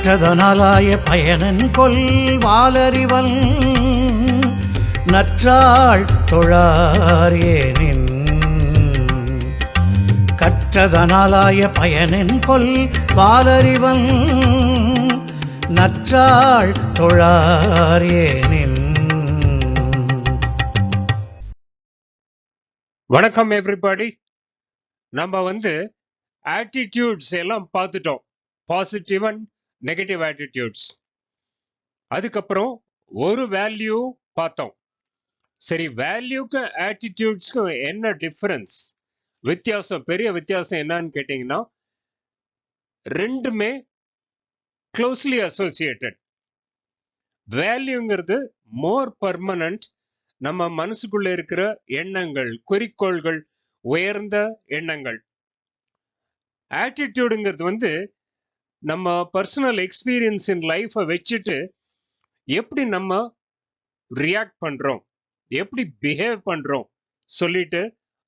கற்றதனாலாய பயனன் கொல் வாலறிவன் நற்றாள் தொழார் ஏனின். கற்றதனாலாய பயனன் கொல் வாலறிவன் நற்றாள் தொழார் ஏனின். வணக்கம் எவ்ரிபாடி. நம்ம ஆட்டிடியூட்ஸ் எல்லாம் பார்த்துட்டோம், பாசிட்டிவ் அண்ட் நெகட்டிவ் ஆட்டிடியூட்ஸ். அதுக்கப்புறம் ஒரு வேல்யூ பார்த்தோம். சரி, வேல்யூக்கும் ஆட்டிடியூட்ஸ்க்கும் என்ன டிஃபரன்ஸ், வித்தியாசம், பெரிய வித்தியாசம் என்னன்னு கேட்டீங்கன்னா, ரெண்டுமே க்ளோஸ்லி அசோசியேட்டட். வேல்யூங்கிறது மோர் பர்மனன்ட், நம்ம மனசுக்குள்ள இருக்கிற எண்ணங்கள், குறிக்கோள்கள், உயர்ந்த எண்ணங்கள். ஆட்டிடியூடுங்கிறது நம்ம பர்சனல் எக்ஸ்பீரியன்ஸ் இன் லைஃபை வச்சுட்டு எப்படி நம்ம ரியாக்ட் பண்றோம், எப்படி பிஹேவ் பண்றோம் சொல்லிட்டு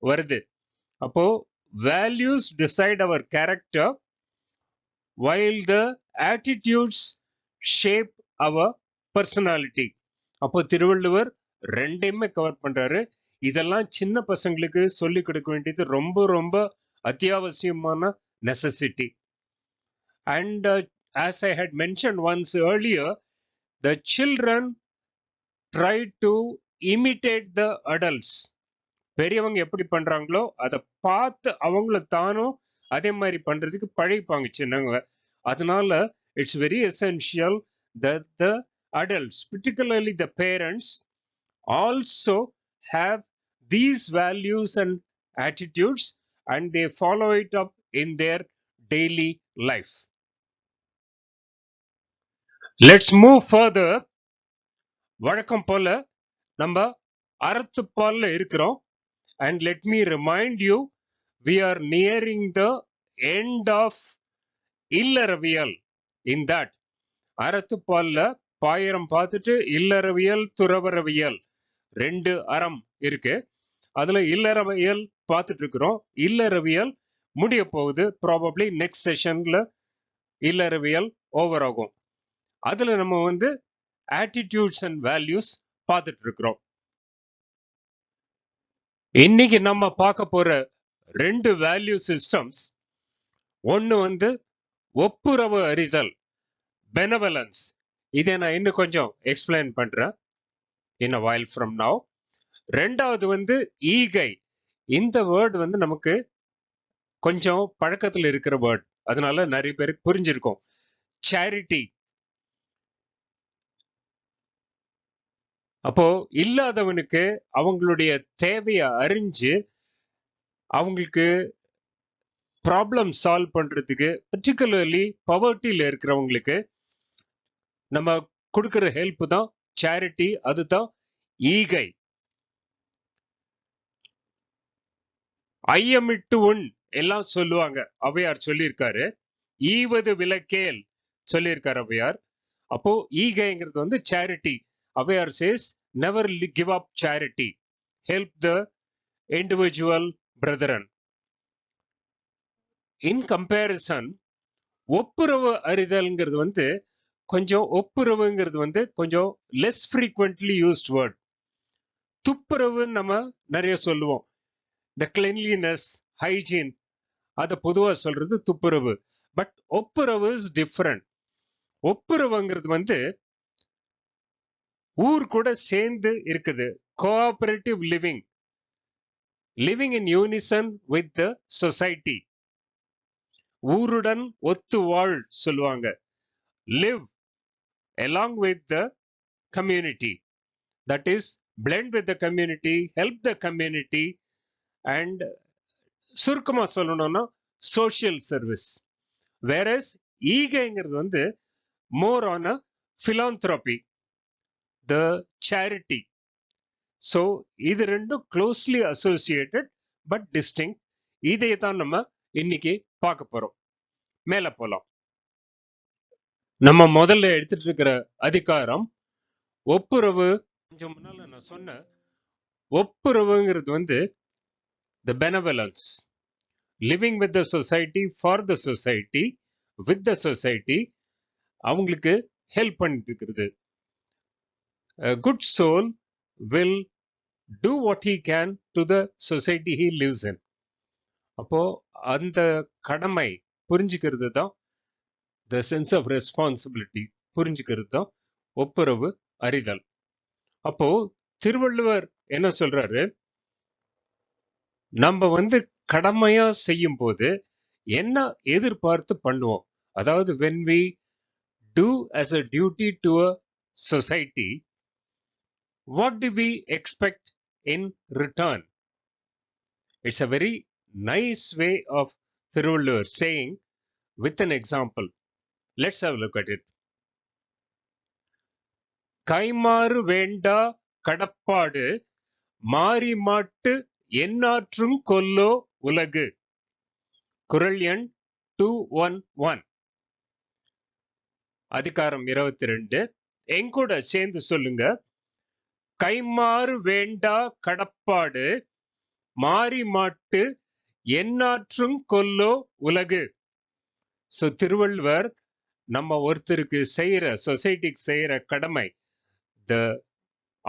வருது. அப்போ values decide our character while the attitudes shape our personality. அப்போ திருவள்ளுவர் ரெண்டையுமே கவர் பண்றாரு. இதெல்லாம் சின்ன பசங்களுக்கு சொல்லிக் கொடுக்க வேண்டியது ரொம்ப ரொம்ப அத்தியாவசியமான necessity. And as I had mentioned once earlier, the children try to imitate the adults. பெரியவங்க எப்படி பண்றாங்களோ அதை பார்த்து அவங்கள தானும் அதே மாதிரி பண்றதுக்கு பழகிப்பாங்க சின்னவங்க. அதனால it's very essential that the adults, particularly the parents, also have these values and attitudes and they follow it up in their daily life. Let's move further. வழக்கம் போல நம்ம அறத்துப்பால்ல இருக்கிறோம். And let me remind you, we are nearing the end of இல்லறவியல். In that, அறத்துப்பால்ல பாயிரம் பார்த்துட்டு இல்லறவியல், துறவரவியல், ரெண்டு அறம் இருக்கு. அதுல இல்லறவியல் பார்த்துட்டு இருக்கிறோம். இல்லறவியல் முடிய போகுது. ப்ராபப்ளி நெக்ஸ்ட் செஷன்ல இல்லறவியல் ஓவர் ஆகும். அதுல நம்ம ஆட்டிடியூட்ஸ் அண்ட் வேல்யூஸ் பார்த்துட்டு இருக்கிறோம். இன்னைக்கு நம்ம பார்க்க போற ரெண்டு வேல்யூ சிஸ்டம்ஸ், ஒன்னு ஒப்புரவு அறிதல், பெனவலன்ஸ். இதை நான் இன்னும் கொஞ்சம் எக்ஸ்பிளைன் பண்றேன் in a while from now. ரெண்டாவது ஈகை. இந்த வேர்டு நமக்கு கொஞ்சம் பழக்கத்தில் இருக்கிற வேர்ட், அதனால நிறைய பேருக்கு புரிஞ்சிருக்கும். சேரிட்டி. அப்போ இல்லாதவனுக்கு அவங்களுடைய தேவையை அறிஞ்சு அவங்களுக்கு ப்ராப்ளம் சால்வ் பண்றதுக்கு, பர்டிகுலர்லி பவர்ட்டியில இருக்கிறவங்களுக்கு நம்ம கொடுக்கிற ஹெல்ப் தான் சேரிட்டி. அதுதான் ஈகை. ஐயமிட்டு உன் எல்லாம் சொல்லுவாங்க, ஔவையார் சொல்லியிருக்காரு. ஈவது விலக்கேல் சொல்லியிருக்காரு ஔவையார். அப்போ ஈகைங்கிறது charity. Avvaiyar says never give up charity, help the individual brethren. In comparison, ஒப்புரவு அறிதல்ங்கிறது கொஞ்சம், ஒப்புரவுங்கிறது கொஞ்சம் லெஸ் ஃப்ரீக்வெண்ட்லி யூஸ்ட் வேர்ட். துப்புரவு நம்ம நிறைய சொல்லுவோம். the cleanliness, hygiene, அதை பொதுவா சொல்றது துப்புரவு. பட் ஒப்புரவு இஸ் டிஃபரண்ட். ஒப்புரவுங்கிறது ஊர் கூட சேர்ந்து இருக்குது. Cooperative living, living in unison with the society. ஊருடன் ஒத்து வாழ் சொல்லுவாங்க. live along with the community, that is blend with the community, help the community, and சுருக்கமா சொல்லணும்னா social service. whereas ஈகைங்கிறது more on a philanthropy, the charity. so இது ரெண்டும் closely associated but distinct. இதை தான் நம்ம இன்னைக்கு பார்க்க போறோம். மேல போலாம். நம்ம முதல்ல எடுத்துட்டு இருக்கிற அதிகாரம் ஒப்புரவு. கொஞ்சம் முன்னால நான் சொன்ன ஒப்புரவுங்கிறது the benevolence, living with the society, for the society, with the society. அவங்களுக்கு ஹெல்ப் பண்ணிட்டு இருக்கிறது. A good soul will do what he can to the society he lives in. அப்போ அந்த கடமை புரிஞ்சுக்கிறது தான் the sense of responsibility, புரிஞ்சுக்கிறது தான் ஒப்புரவு அறிதல். அப்போ திருவள்ளுவர் என்ன சொல்றாரு, நம்ம கடமையா செய்யும் போது என்ன எதிர்பார்த்து பண்ணுவோம். அதாவது when we do as a duty to a society, what do we expect in return? It's a very nice way of Thiruvallur saying with an example. Let's have a look at it. கைமாறு வேண்டா கடப்பாடு மாறி மாட்டு எந்நாற்றும் கொல்லோ உலகு. குறள் எண் 211. அதிகாரம் 22. எங்கூட சேர்ந்து சொல்லுங்க. கைமாறு வேண்டா கடப்பாடு மாறி மாட்டு எந்நாற்றும் கொல்லோ உலகு. சோ திருவள்ளுவர் நம்ம ஒருத்தருக்கு செய்யற, சொசைட்டிக்கு செய்யற கடமை, the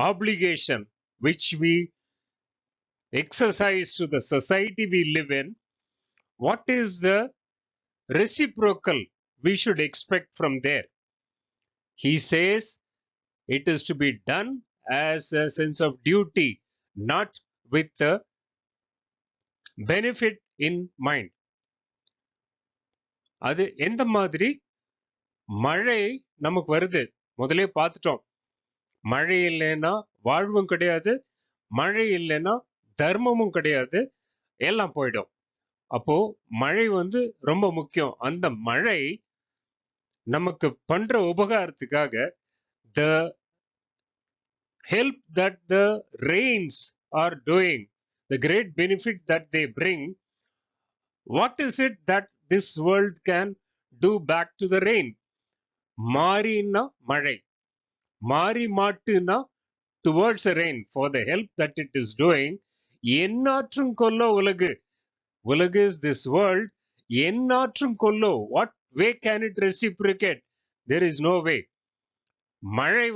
obligation which we exercise to the society we live in, what is the reciprocal we should expect from there? He says it is to be done as a sense of duty, not with the benefit in mind. அது எந்த மாதிரி? மழை நமக்கு வருது, முதலே பார்த்துட்டோம். மழை இல்லைன்னா வாழ்வும் கிடையாது, மழை இல்லைன்னா தர்மமும் கிடையாது, எல்லாம் போயிடும். அப்போ மழை ரொம்ப முக்கியம். அந்த மழை நமக்கு பண்ற உபகாரத்துக்காக, the help that the rains are doing, the great benefit that they bring, what is it that this world can do back to the rain? மாறினா மழை, மாறி மாட்டுனா towards the rain, for the help that it is doing. எந்நாற்றும் கொல்லோ உலகு. உலகு is this world. எந்நாற்றும் கொல்லோ, what way can it reciprocate? There is no way. மழை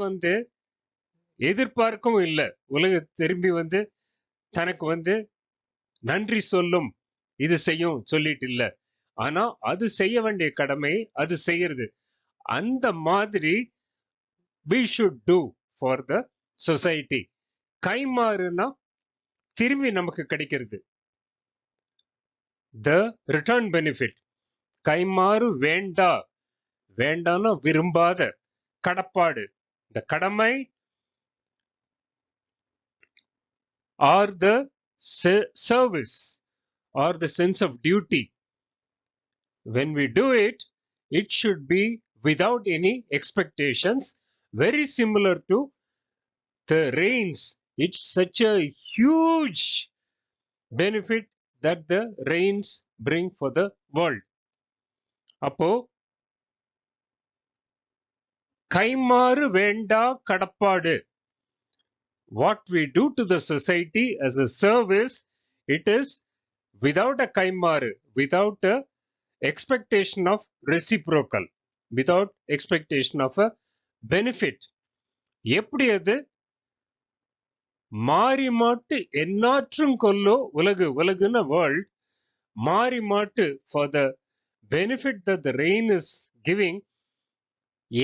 எதிர்பார்க்கவும் இல்லை. உலக திரும்பி தனக்கு நன்றி சொல்லும், இது செய்யும் சொல்லிட்டு இல்ல. ஆனா அது செய்ய வேண்டிய கடமை அது செய்யறது. அந்த மாதிரி we should do for the society. கைமாறுனா திரும்பி நமக்கு கிடைக்கிறது, the return benefit. கைமாறு வேண்டா, வேண்டானா விரும்பாத, கடப்பாடு, the கடமை or the service or the sense of duty. When we do it, it should be without any expectations, very similar to the rains. It's such a huge benefit that the rains bring for the world. அப்போ கைமாறு வேண்டா கடப்பாடு, what we do to the society as a service, it is without a கைமாறு, without a expectation of reciprocal, without expectation of a benefit. எப்படி அது? மாறி மாட்டு எந்நாற்றும் கொல்லோ உலகு. உலகுன world. மாறி மாட்டு, for the benefit that the rain is giving.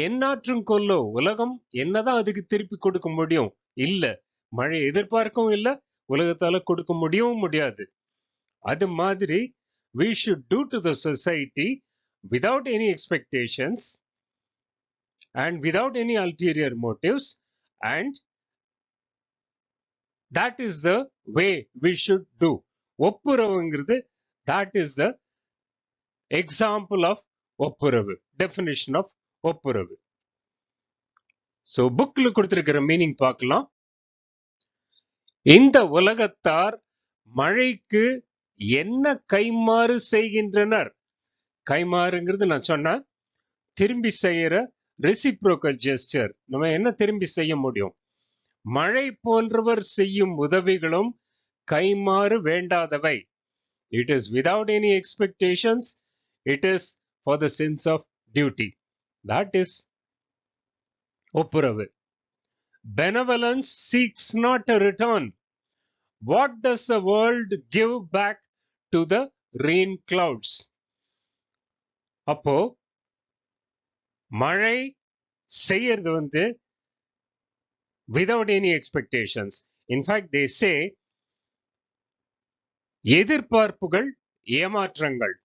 எந்நாற்றும் கொல்லோ, உலகம் என்னதான் அதுக்கு திருப்பி கொடுக்க முடியும்? இல்ல. மழை எதிர்பார்க்கவும் இல்ல, உலகத்தால கொடுக்க முடியவும் முடியாது. அது மாதிரி we should do to the society without any expectations and without any ulterior motives, and that is the way we should do. ஒப்புரவுங்கிறது, that is the example of ஒப்புரவு, definition of ஒப்புரவு. So புக்ல கொடுத்திருக்கிற மீனிங் பார்க்கலாம். இந்த உலகத்தார் மழைக்கு என்ன கைமாறு செய்கின்றனர்? கைமாறுங்கிறது நான் சொன்ன திரும்பி செய்யற ரெசிப்ரோக்கல் ஜெஸ்டர். நம்ம என்ன திரும்பி செய்ய முடியும்? மழை போன்றவர் செய்யும் உதவிகளும் கைமாறு வேண்டாதவை. It is without any expectations. It is for the sense of duty. That is ஒப்புரவு. Benevolence seeks not a return. What does the world give back to the rain clouds? அப்போ மழை செய்யறது வந்து without any expectations. In fact, they say எதிர்பார்ப்புகள் ஏமாற்றங்கள்.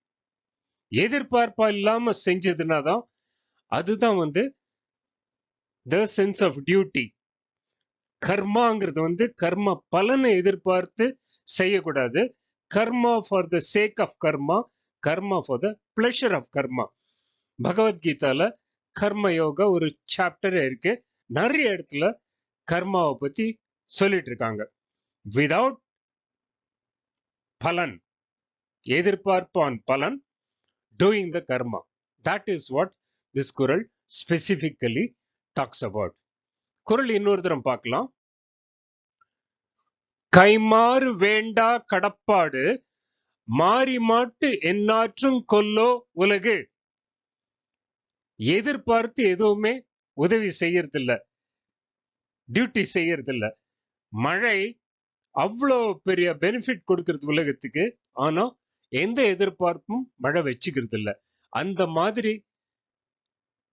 எதிர்பார்ப்பா இல்லாம செஞ்சதுன்னா தான் அதுதான் வந்து the sense of duty. கர்மாங்கிறது வந்து கர்ம பலனை எதிர்பார்த்து செய்யக்கூடாது. Karma for the sake of karma, karma for the pleasure of karma. பகவத்கீதால கர்ம யோகா ஒரு சாப்டர் இருக்கு. நிறைய இடத்துல கர்மாவை பத்தி சொல்லிட்டு இருக்காங்க. விதவுட் பலன், எதிர்பார்ப்பான் பலன், doing the karma. That is what this குறள் ஸ்பெசிபிக்கலி டாக்ஸ் அபவுட். குறள் இன்னொரு தரம் பார்க்கலாம். கைமாறு வேண்டா கடப்பாடு மாறி மாட்டு எந்நாற்றும் கொல்லோ உலகு. எதிர்பார்த்து எதுவுமே உதவி செய்யறதில்ல, டியூட்டி செய்யறதில்ல. மழை அவ்வளோ பெரிய பெனிஃபிட் கொடுக்கறது உலகத்துக்கு, ஆனா எந்த எதிர்பார்ப்பும் மழை வச்சுக்கிறது இல்ல. அந்த மாதிரி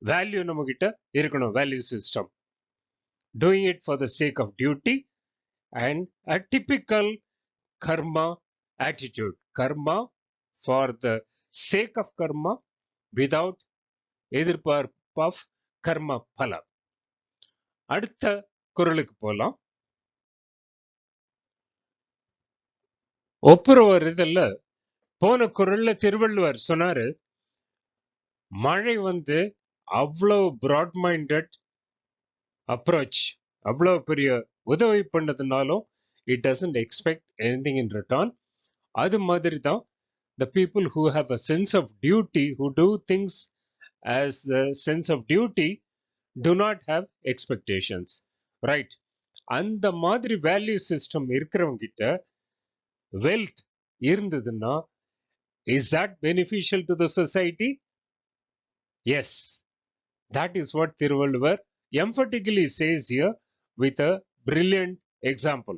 வேல்யூ நம்ம கிட்ட இருக்கணும். Value system, doing it for the sake of duty and a typical karma attitude. Karma for the sake of karma without எதிர்பார்ப்பு of karma phala. அடுத்த குறளுக்கு போலாம். ஒப்புரவர் இதில் போன குறள்ல திருவள்ளுவர் சொன்னாரு, மழை வந்து அவ்வளோ பிராட் மைண்டட் அப்ரோச், அவ்வளோ பெரிய உதவி பண்ணதுனாலும் it doesn't expect anything in return. அது மாதிரி தான் the people who have a sense of duty, who do things as the sense of duty, do not have expectations, right? அந்த மாதிரி வேல்யூ சிஸ்டம் இருக்கிறவங்க கிட்ட வெல்த் இருந்ததுன்னா, is that beneficial to the society? Yes, that is what Thiruvalluvar emphatically says here with a brilliant example.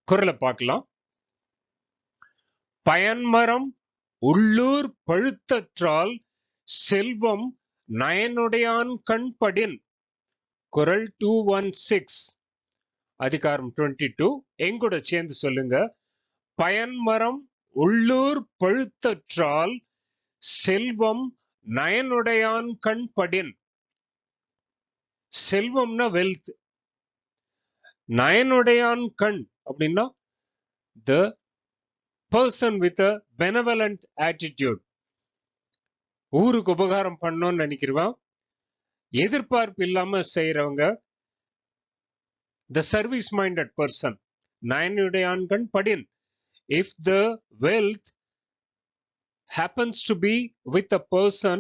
குறளை பார்க்கலாம். பயன்மரம் உள்ளூர் பழுத்தற்றால் செல்வம் நயனுடையான் கண்படின். குறள் 216, அதிகாரம் 22. எங்கூட சேர்ந்து சொல்லுங்க. பயன்மரம் உள்ளூர் பழுத்தற்றால் செல்வம் நயனுடையான் கண்படின். செல்வம்னா வெல்த், நயனுடையான் கண் அப்படின்னா the person with a benevolent attitude. ஊருக்கு உபகாரம் பண்ணணும்னு நினைக்கிறவன், எதிர்பார்ப்பு இல்லாம செய்யறவங்க, the service minded person. நயனுடையான் கண் படின். If the wealth happens to be with a person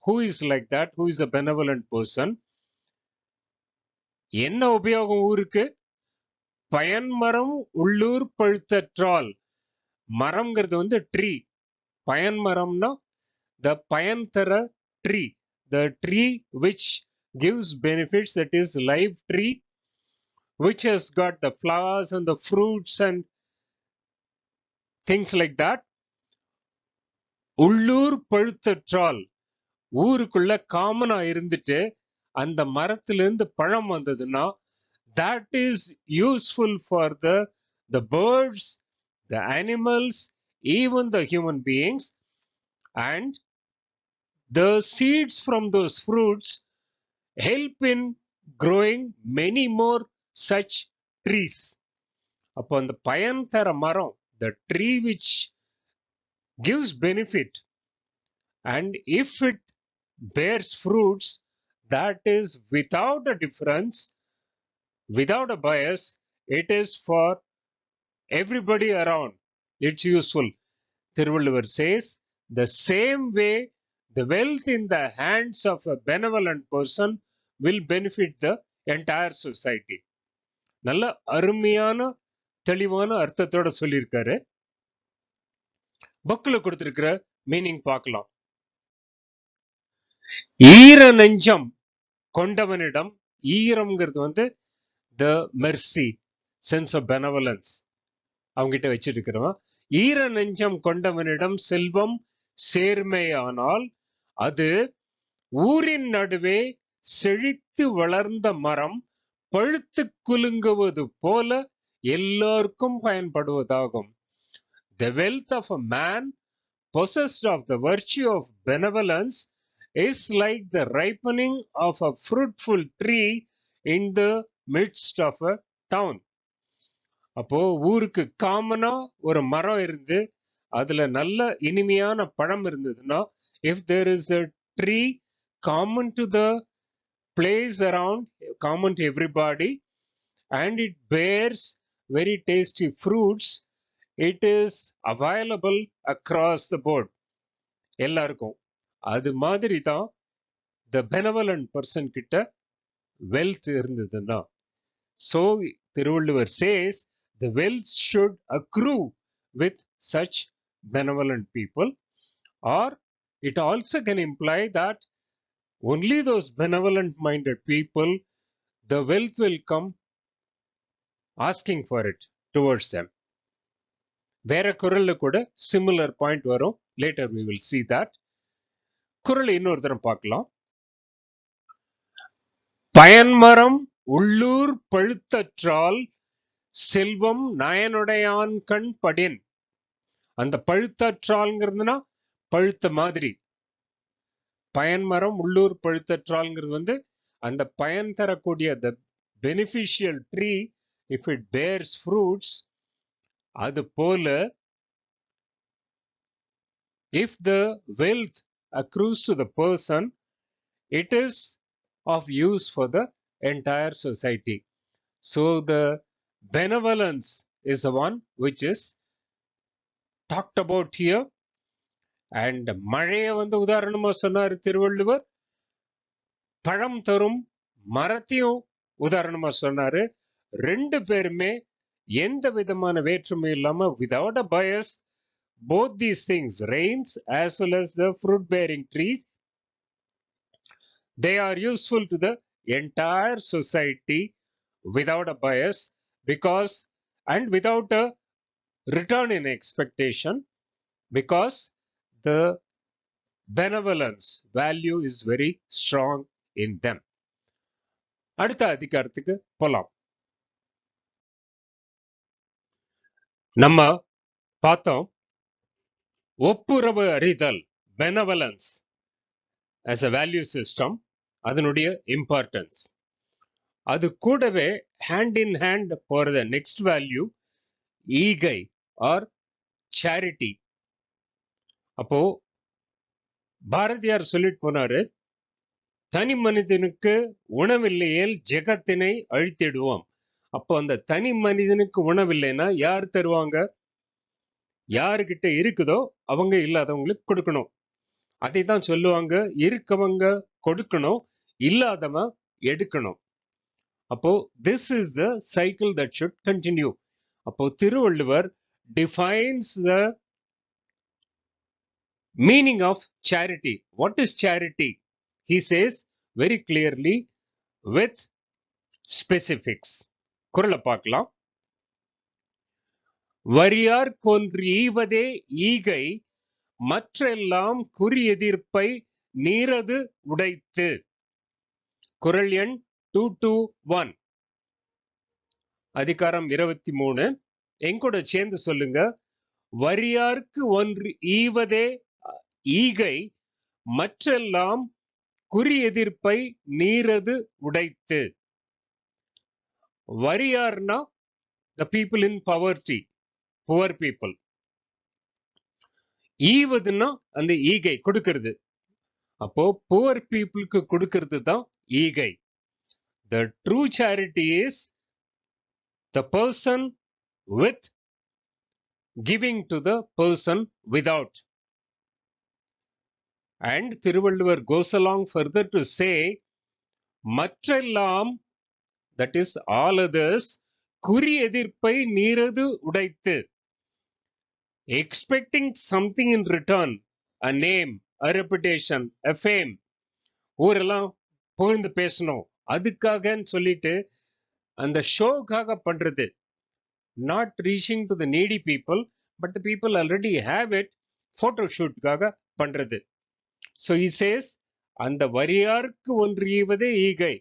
who is like that, who is a benevolent person, என்ன உபயோகம் ஊருக்கு? பயன்மரம் உள்ளூர் பழுத்தற்றால். மரம்ங்கிறது வந்து ட்ரீ. பயன்மரம்னா the பயன் தர tree, the tree which gives benefits, that is live tree, which has got the flowers and the fruits and things like that. உள்ளூர் பழுத்தற்றால், ஊருக்குள்ள காமனா இருந்துட்டு அந்த மரத்திலிருந்து பழம் வந்ததுன்னா, that is useful for the birds, the animals, even the human beings, and the seeds from those fruits help in growing many more such trees. அப்போ அந்த பயன் தர மரம், the tree which gives benefit, and if it bears fruits, that is without a difference, without a bias, it is for everybody around. It's useful. Thiruvallur says, the same way the wealth in the hands of a benevolent person will benefit the entire society. நல்ல அருமையான தெளிவான அர்த்தத்தோட சொல்லியிருக்காரு. புக்ல கொடுத்திருக்கிற meaning பார்க்கலாம். ஈர நெஞ்சம் கொண்டவனிடம், ஈரம்ங்கிறது வந்து the mercy, sense of benevolence அவங்கிட்ட வச்சிருக்கிறோம். ஈர நெஞ்சம் கொண்டவனிடம் செல்வம் சேர்மையானால் அது ஊரின் நடுவே செழித்து வளர்ந்த மரம் பழுத்து குலுங்குவது போல எல்லோருக்கும் பயன்படுவதாகும். The wealth of a man possessed of the virtue of benevolence is like the ripening of a fruitful tree in the midst of a town. அப்போ ஊருக்கு காமனா ஒரு மரம் இருந்து அதுல நல்ல இனிமையான பழம் இருந்ததுன்னா, if there is a tree common to the place around, common to everybody, and it bears very tasty fruits, it is available across the board, எல்லாருக்கும். அது மாதிரி தான் the benevolent person கிட்ட wealth இருந்ததுன்னா. So Thiruvalluvar says the wealth should accrue with such benevolent people, or it also can imply that only those benevolent minded people, the wealth will come asking for it towards them. வேற குரல்ல கூட similar point வரும். Later we will see that. குரல் இன்னொரு தரம் பார்க்கலாம். பயன்மரம் உள்ளூர் பழுத்தற்றால் செல்வம் நயனுடையான் கண் படின். அந்த பழுத்தற்றால்ங்கிறதுனா பழுத்த மாதிரி. பயன்மரம் உள்ளூர் பழுத்தற்றால்ங்கிறது வந்து அந்த பயன் தரக்கூடிய the beneficial tree, if it bears fruits, அது போல if the wealth accrues to the person, it is of use for the entire society. So the benevolence is the one which is talked about here. And மழையை வந்து உதாரணமா சொன்னார் திருவள்ளுவர், பழம் தரும் மரத்தையும் உதாரணமா சொன்னாரு. ரெண்டு பேருமே எந்த விதமான வேற்றுமை இல்லாம without a bias, both these things, rains as well as the fruit bearing trees, they are useful to the entire society without a bias, because and without a return in expectation, because the benevolence value is very strong in them. அடுத்த அதிகாரத்துக்கு போலாம். நம்ம பார்த்தோம் ஒப்புரவு அறிதல், benevolence as a value system, அதனுடைய importance. அது கூடவே hand in hand for the next value, ஈகை ஆர் charity. அப்போ பாரதியார் சொல்லிட்டு போனாரு, தனி மனிதனுக்கு உணவில்லையேல் ஜெகத்தினை அழித்திடுவோம். அப்போ அந்த தனி மனிதனுக்கு உணவில்லைன்னா யார் தருவாங்க? யாருக்கிட்ட இருக்குதோ அவங்க இல்லாதவங்களுக்கு கொடுக்கணும். அதை தான் சொல்லுவாங்க, இருக்கவங்க கொடுக்கணும், இல்லாதவன் எடுக்கணும். அப்போ this is the cycle that should continue. அப்போ Thiruvalluvar defines the meaning of charity. What is charity? He says very clearly with specifics. குறளை பார்க்கலாம். வரியார் கொன்று ஈவதே ஈகை, மற்றெல்லாம் குறி எதிர்ப்பை நீரது உடைத்து. குறள் எண் 221, அதிகாரம் 23. எங்கூட சேர்ந்து சொல்லுங்க. வரியார்க்கு ஒன்று ஈவதே ஈகை, மற்றெல்லாம் குறி எதிர்ப்பை நீரது உடைத்து. வரியார்னா the people in poverty, poor people. ஈவதுன்னா அந்த ஈகை கொடுக்கிறது. அப்போ poor peopleக்கு கொடுக்கிறது தான் ஈகை. The true charity is the person with giving to the person without. And Thiruvalluvar goes along further to say, மற்றெல்லாம், that is all others, குறி எதிர்ப்பை நீரது உடைத்து. Expecting something in return, a name, a reputation, a fame, ஊரெல்லாம் புகழ்ந்து பேசணும் அதுக்காகன்னு சொல்லிட்டு அந்த ஷோக்காக பண்றது. Not reaching to the needy people, but the people already have it. Photo shootகாக பண்றது. So he says, அந்த வரியார்க்கு ஒன்றியவதே ஈகை.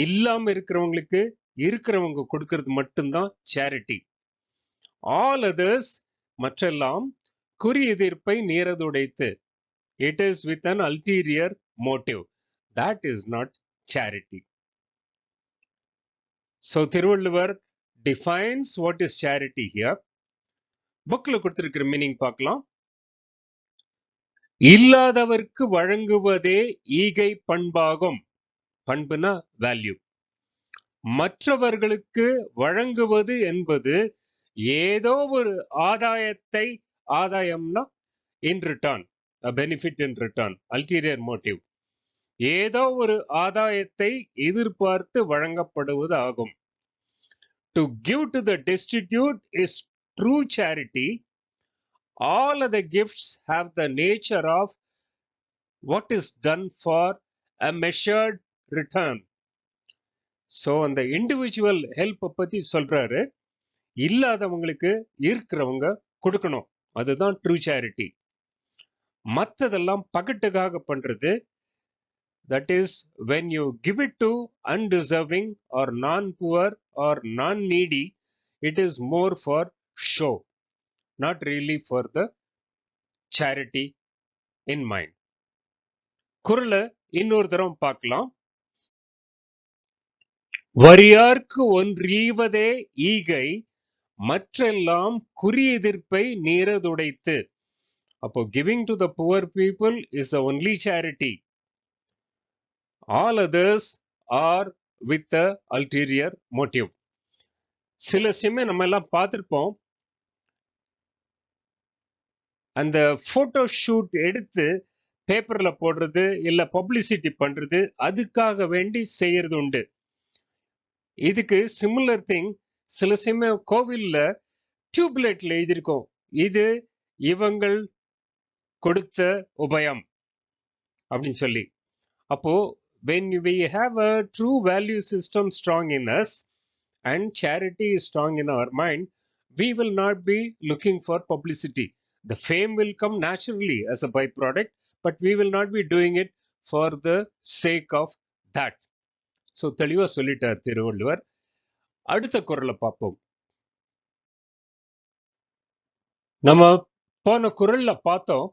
இல்லாம இருக்கிறவங்களுக்கு இருக்கிறவங்க கொடுக்கிறது மட்டும்தான் சேரிட்டி. ஆல் அதர்ஸ் மற்றெல்லாம் குறி எதிர்ப்பை நேரதுடைத்து. It is with an ulterior motive. That is not charity. So Thiruvalluvar defines what is charity here. புக்ல கொடுத்திருக்கிற மீனிங் பார்க்கலாம். இல்லாதவர்க்கு வழங்குவதே ஈகை பண்பாகும். பண்புனா வேல்யூ. மற்றவர்களுக்கு வழங்குவது என்பது ஏதோ ஒரு ஆதாயத்தை, ஆதாயம்னா in return, benefit in return, ulterior motive, ஏதோ ஒரு ஆதாயத்தை எதிர்பார்த்து வழங்கப்படுவது ஆகும். To give to the destitute is true charity. All other gifts have the nature of what is done for a measured return. So அந்த இண்டிவிஜுவல் ஹெல்ப் பத்தி சொல்றாரு. இல்லாதவங்களுக்கு இருக்கிறவங்க கொடுக்கணும், அதுதான் ட்ரூ சேரிட்டி. மற்றதெல்லாம் பகட்டுக்காக பண்றது. That is when you give it to undeserving or non-poor or non-needy, it is more for show, not really for the charity in mind. குறளை இன்னொரு தரம் பார்க்கலாம். வரியார்க்கு ஒன்றீவதே ஈகை, மற்றெல்லாம் குறி எதிர்ப்பை நேரதுடைத்து. அப்போ giving to the poor people is the only charity. All others are with the ulterior motive. சில சமயம் நம்ம எல்லாம் பார்த்திருப்போம், அந்த போட்டோ ஷூட் எடுத்து பேப்பர்ல போடுறது இல்ல பப்ளிசிட்டி பண்றது, அதுக்காக வேண்டி செய்யறது உண்டு. இதுக்கு சிமிலர் திங் சில சமயம் கோவில்ல டியூப்லைட்ல எழுதியிருக்கோம், இது இவங்கள் கொடுத்த உபயம் அப்படின்னு சொல்லி. அப்போ when we have a true value system strong in us and charity is strong in our mind, we will not be looking for publicity. The fame will come naturally as a byproduct, but we will not be doing it for the sake of that. So தெளிவா சொல்லிட்டார் திருவள்ளுவர். அடுத்த குறளை பார்ப்போம். நம்ம போன குறள்ல பார்த்தோம்,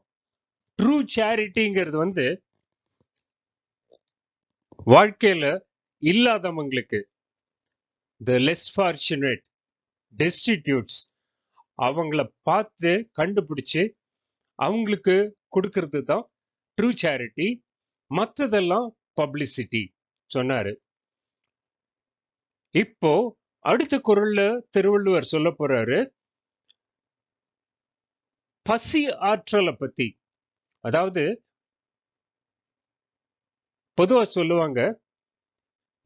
true சேரிட்டிங்கிறது வாழ்க்கையில இல்லாதவங்களுக்கு, the less fortunate, destitutes, அவங்கள பார்த்து கண்டுபிடிச்சு அவங்களுக்கு கொடுக்கறது தான் ட்ரூ சேரிட்டி. மற்றதெல்லாம் பப்ளிசிட்டி சொன்னாரு. இப்போ அடுத்த குறள்ல திருவள்ளுவர் சொல்ல போறாரு பசி ஆற்றலை பத்தி. அதாவது பொதுவா சொல்லுவாங்க,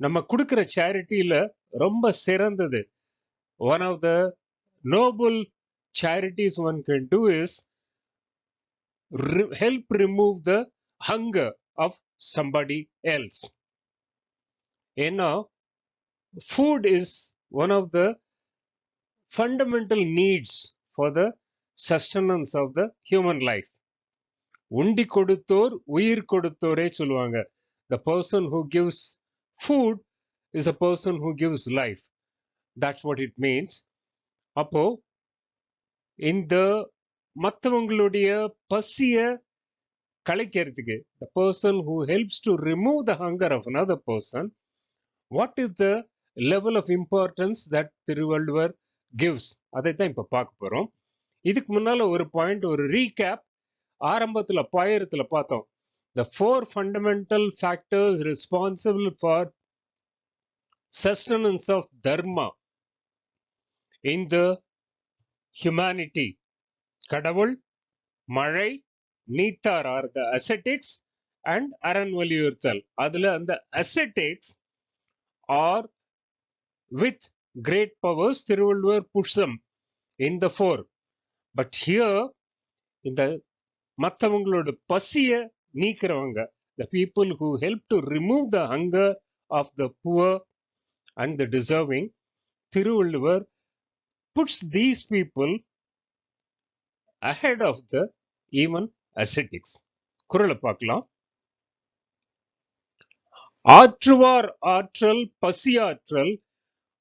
நம்ம கொடுக்கிற சேரிட்டியில ரொம்ப சிறந்தது, one of the noble charities one can do is help remove the hunger of somebody else. ஏன்னா food is one of the fundamental needs for the sustenance of the human life. உண்டி கொடுத்தோர் உயிர் கொடுத்தோரே சொல்லுவாங்க. The person who gives food is a person who gives life. That's what it means. அப்போ இந்த மற்றவங்களுடைய பசிய கலைக்கிறதுக்கு, the person who helps to remove the hunger of another person, what is the level of importance that Thiruvalluvar gives, அதைத்தான் இப்ப பார்க்க போறோம். இதுக்கு முன்னால ஒரு பாயிண்ட், ஒரு ரீகேப் ஆரம்பத்துல பாயிரத்துல பார்த்தோம். The four fundamental factors responsible for sustenance of dharma in the humanity: கடவுள், மழை, நீத்தார் are the ascetics, and அரண் வலியுறுத்தல். அதுல அந்த ascetics are with great powers. Thiruvalluvar puts them in the four. But here இந்த மற்றவங்களோட பசிய நீக்கிறவங்க, the people who help to remove the hunger of the poor and the deserving, Thiruvalluvar puts these people ahead of the even ascetics. குறளை பார்க்கலாம். ஆற்றுவார் ஆற்றல் பசியாற்றல்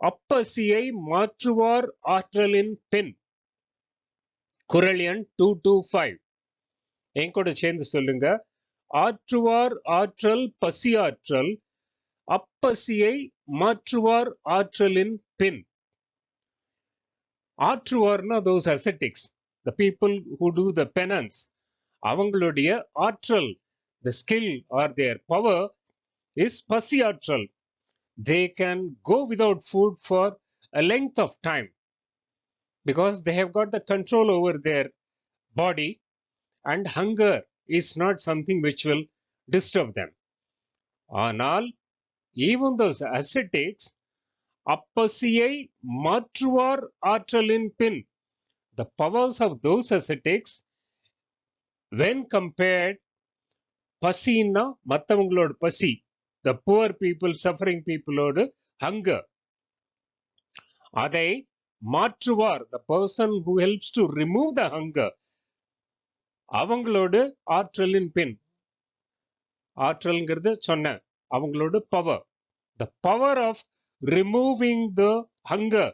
அப்பசியை மாற்றுவார் ஆற்றலின் பெண். குறள் எண் 225. என் கூட சேர்ந்து சொல்லுங்க. ஆற்றுவார் ஆற்றல் பசியாற்றல் அப்பசியை மாற்றுவார் ஆற்றலின் பெண். ஆற்றுவார்னா those ascetics, the people who do the penance, அவங்களுடைய ஆற்றல், the skill or their power is பசியாற்றல். They can go without food for a length of time because they have got the control over their body, and hunger is not something which will disturb them. ஆனால் even those ascetics, அப்பசியை மாற்றுவார் ஆற்றலின் பின், the powers of those ascetics when compared, பசின்னா மற்றவங்களோட பசி, the poor people, suffering people ஓட hunger, அதை மாற்றுவார், the person who helps to remove the hunger, அவங்களோட ஆற்றலின் பின். ஆற்றல்ங்கிறது சொன்ன அவங்களோட power, the power of removing the hunger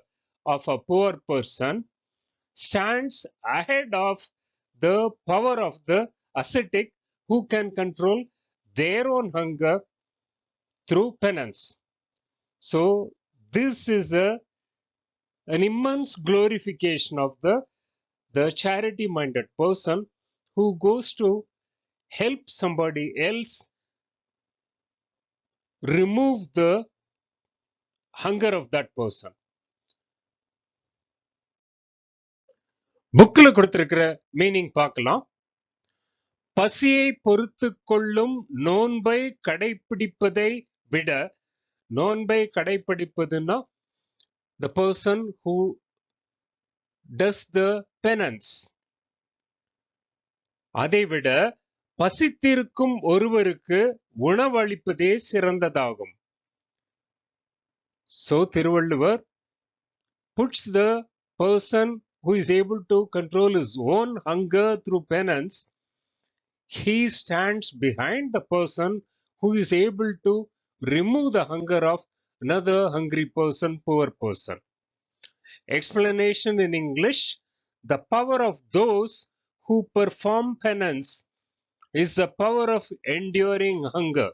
of a poor person stands ahead of the power of the ascetic who can control their own hunger through penance. So this is an immense glorification of the charity minded person who goes to help somebody else remove the hunger of that person. புக்ல கொடுத்திருக்கிற meaning பார்க்கலாம். பசியை பொறுத்து கொள்ளும் நோன்பை கடைபிடிப்பதை விட, நோன்பை கடைபிடிப்பதுன்னா the person who does the penance, அதைவிட பசித்திருக்கும் ஒருவருக்கு உணவளிப்பதே சிறந்ததாகும். So Thiruvalluvar puts the person who is able to control his own hunger through penance, he stands behind the person who is able to remove the hunger of another hungry person, poor person. Explanation in English: the power of those who perform penance is the power of enduring hunger.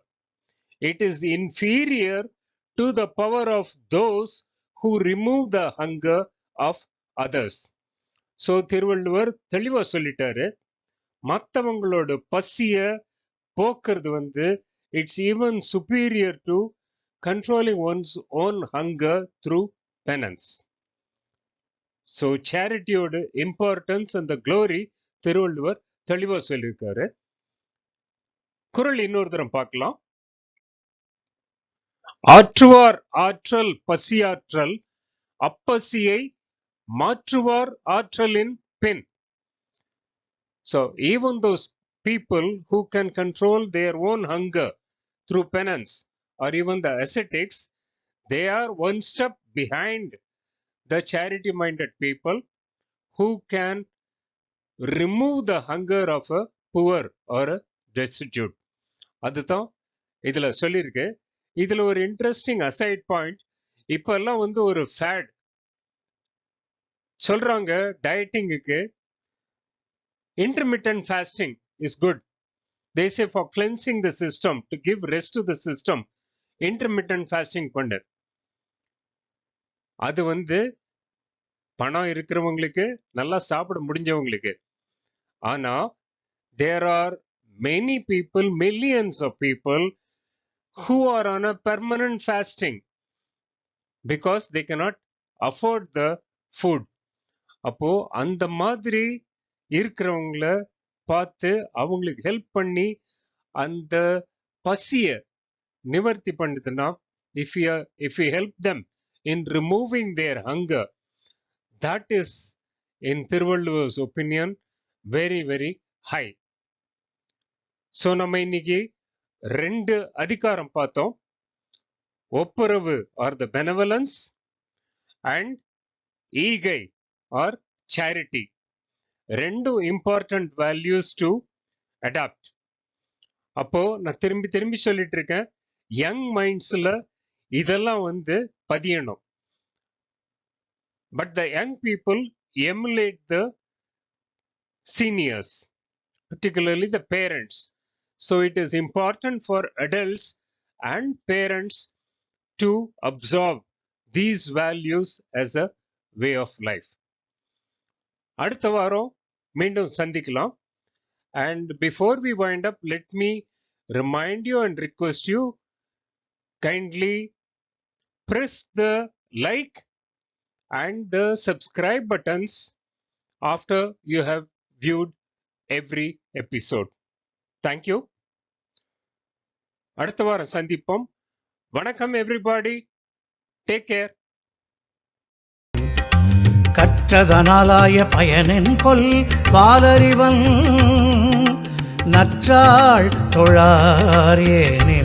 It is inferior to the power of those who remove the hunger of others. So Thiruvalluvar தெளிவா சொல்லிட்டாரு, மற்றவங்களோட பசிய போக்குறது it's even superior to controlling one's own hunger through penance. So charityயோட importance and the glory Thiruvalluvar தெளிவா சொல்லியிருக்காரு. குறள் இன்னொரு தரம் பார்க்கலாம். ஆற்றுவார் ஆற்றல் பசியாற்றல் அப்பசியை மாற்றுவார் ஆற்றலின் பெண். So even those people who can control their own hunger through penance, or even the ascetics, they are one step behind the charity minded people who can remove the hunger of a poor or a destitute. அதுதான் இதுல சொல்லியிருக்கு. இதுல ஒரு interesting aside point, இப்ப எல்லாம் ஒரு fat சொல்றாங்க டயட்டிங்குக்கு, intermittent fasting is good. They say for cleansing the system, to give rest to the system, intermittent fasting பண்ணு. அது பணம் இருக்கிறவங்களுக்கு, நல்லா சாப்பிட முடிஞ்சவங்களுக்கு. ஆனா there are many people, millions of people who are on a permanent fasting because they cannot afford the food. அப்போ அந்த மாதிரி இருக்கிறவங்கள பார்த்து அவங்களுக்கு ஹெல்ப் பண்ணி அந்த பசிய நிவர்த்தி பண்ணுதுன்னா, if you help them in removing their hunger, that is in Thiruvalluvar's opinion very very high. So நம்ம இன்னைக்கு ரெண்டு அதிகாரம் பார்த்தோம். ஒப்புரவு ஆர் த பெனவலன்ஸ் அண்ட் ஈகை ஆர் சேரிட்டி. ரெண்டும் இம்பார்ட்டன்ட் வேல்யூஸ் டு அடாப்ட். அப்போ நான் திரும்பி திரும்பி சொல்லிட்டு இருக்கேன், யங் மைண்ட்ஸ்ல இதெல்லாம் பதியணும். But the young people emulate the seniors, particularly the parents. So it is important for adults and parents to absorb these values as a way of life. அடுத்த வாரம் மீண்டும் சந்திக்கலாம். And before we wind up, let me remind you and request you, kindly press the like and the subscribe buttons after you have viewed every episode. Thank you. அடுத்த வாரம் சந்திப்போம். வணக்கம் everybody. Take care. கற்றதனாலாய பயனின் கொல் வாலறிவன் நற்றாள் தொழார் ஏனின்